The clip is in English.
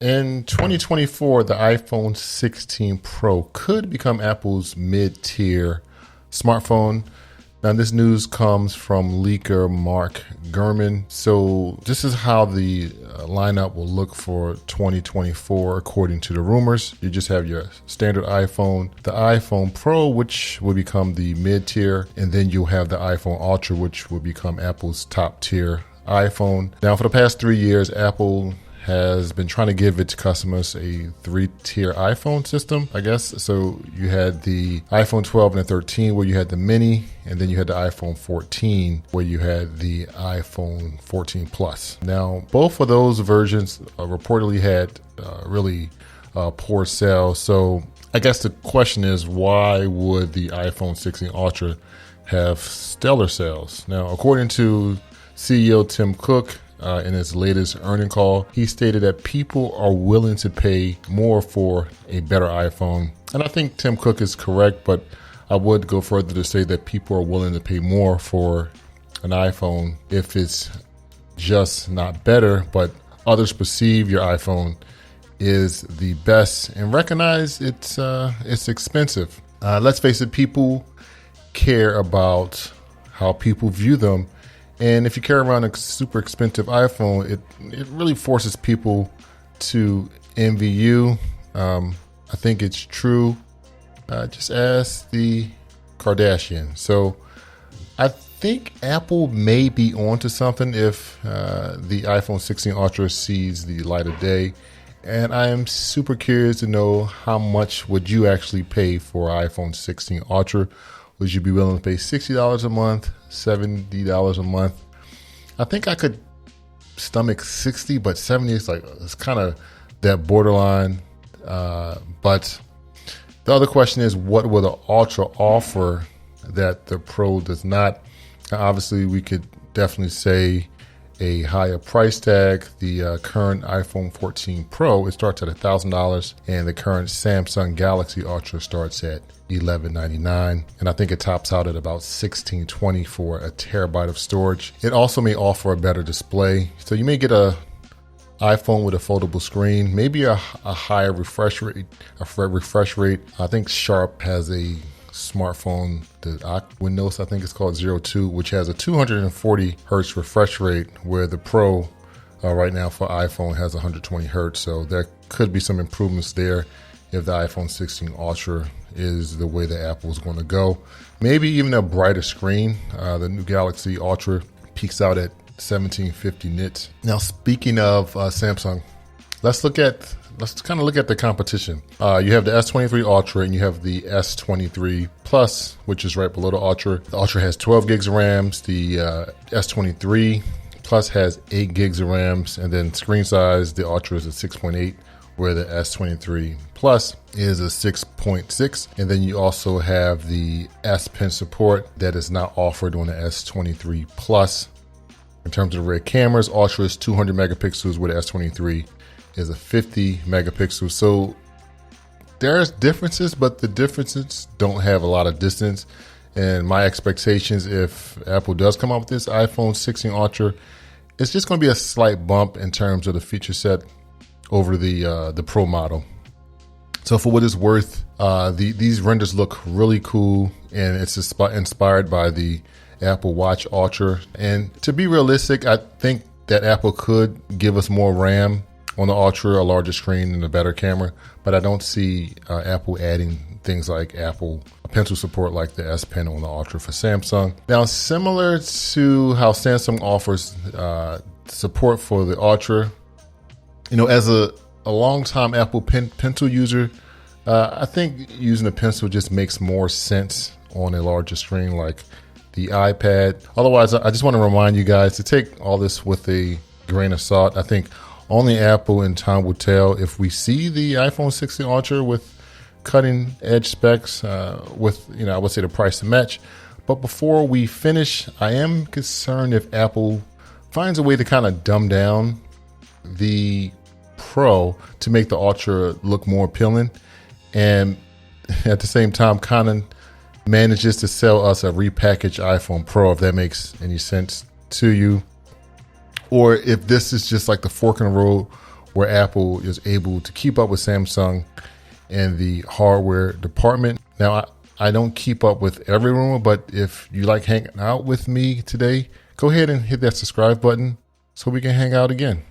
In 2024, the iPhone 16 Pro could become Apple's mid-tier smartphone. Now, this news comes from leaker Mark Gurman. So this is how the lineup will look for 2024, according to the rumors. You just have your standard iPhone, the iPhone Pro, which will become the mid-tier, and then you'll have the iPhone Ultra, which will become Apple's top-tier iPhone. Now, for the past 3 years, Apple has been trying to give its customers a 3-tier iPhone system, I guess. So you had the iPhone 12 and the 13 where you had the mini, and then you had the iPhone 14 where you had the iPhone 14 Plus. Now, both of those versions reportedly had really poor sales. So I guess the question is, why would the iPhone 16 Ultra have stellar sales? Now, according to CEO Tim Cook, in his latest earnings call, he stated that people are willing to pay more for a better iPhone. And I think Tim Cook is correct, but I would go further to say that people are willing to pay more for an iPhone if it's just not better, but others perceive your iPhone is the best and recognize it's expensive. Let's face it, people care about how people view them. And if you carry around a super expensive iPhone, it really forces people to envy you. I think it's true. Just ask the Kardashians. So I think Apple may be onto something if the iPhone 16 Ultra sees the light of day. And I am super curious to know how much would you actually pay for iPhone 16 Ultra. Would you be willing to pay $60 a month, $70 a month? I think I could stomach 60, but 70 is it's kind of that borderline. But the other question is, what will the Ultra offer that the Pro does not? Now, obviously, we could definitely say a higher price tag. The current iPhone 14 Pro, it starts at $1,000, and the current Samsung Galaxy Ultra starts at $1199, and I think it tops out at about $1620 for a terabyte of storage. It also may offer a better display, so you may get a iPhone with a foldable screen, maybe a higher refresh rate. I think Sharp has a smartphone, the Windows, I think it's called 02, which has a 240 hertz refresh rate, where the Pro right now for iPhone has 120 hertz. So there could be some improvements there if the iPhone 16 Ultra is the way that Apple is going to go. Maybe even a brighter screen. The new Galaxy Ultra peaks out at 1750 nits. Now, speaking of Samsung, let's kind of look at the competition. You have the S23 Ultra and you have the S23 Plus, which is right below the Ultra. The Ultra has 12 gigs of RAMs. The S23 Plus has 8 gigs of RAMs, and then screen size, the Ultra is a 6.8, where the S23 Plus is a 6.6. And then you also have the S Pen support that is not offered on the S23 Plus. In terms of the rear cameras, Ultra is 200 megapixels, where the S23 is a 50 megapixels. So there's differences, but the differences don't have a lot of distance. And my expectations, if Apple does come out with this iPhone 16 Ultra, it's just going to be a slight bump in terms of the feature set over the Pro model. So for what it's worth, these renders look really cool, and it's inspired by the Apple Watch Ultra. And to be realistic, I think that Apple could give us more RAM on the Ultra, a larger screen and a better camera, but I don't see Apple adding things like Apple Pencil support like the S Pen on the Ultra for Samsung. Now, similar to how Samsung offers support for the Ultra, as a long-time Apple Pencil user, I think using a pencil just makes more sense on a larger screen like the iPad. Otherwise, I just want to remind you guys to take all this with a grain of salt. I think only Apple in time will tell if we see the iPhone 16 Ultra with cutting edge specs, with, I would say the price to match. But before we finish, I am concerned if Apple finds a way to kind of dumb down the Pro to make the Ultra look more appealing, and at the same time kind of manages to sell us a repackaged iPhone Pro, if that makes any sense to you. Or if this is just like the fork in the road where Apple is able to keep up with Samsung and the hardware department. Now, I don't keep up with every rumor, but if you like hanging out with me today, go ahead and hit that subscribe button so we can hang out again.